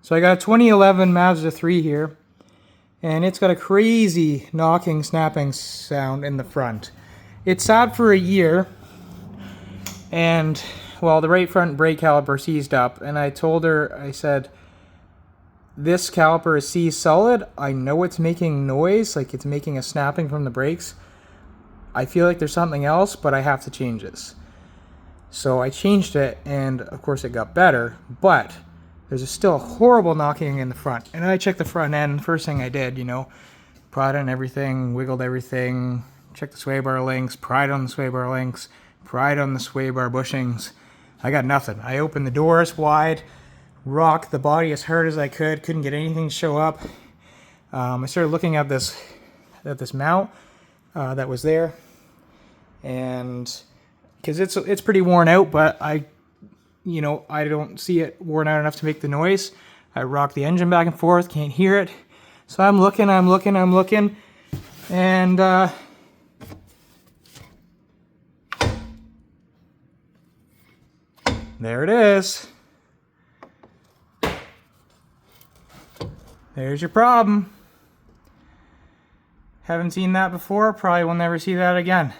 So I got a 2011 Mazda 3 here, and it's got a crazy knocking, snapping sound in the front. It sat for a year, and well, the right front brake caliper seized up, and I told her, I said, this caliper is seized solid. I know it's making noise, like it's making a snapping from the brakes. I feel like there's something else, but I have to change this. So I changed it, and of course it got better, but there's still a horrible knocking in the front. And I checked the front end. First thing I did, pried on everything, wiggled everything, checked the sway bar links, pried on the sway bar links, pried on the sway bar bushings. I got nothing. I opened the doors wide, rocked the body as hard as I could, couldn't get anything to show up. I started looking at this mount that was there, and because it's pretty worn out, but I don't see it worn out enough to make the noise. I rock the engine back and forth, can't hear it. So I'm looking, and there it is. There's your problem. Haven't seen that before, probably will never see that again.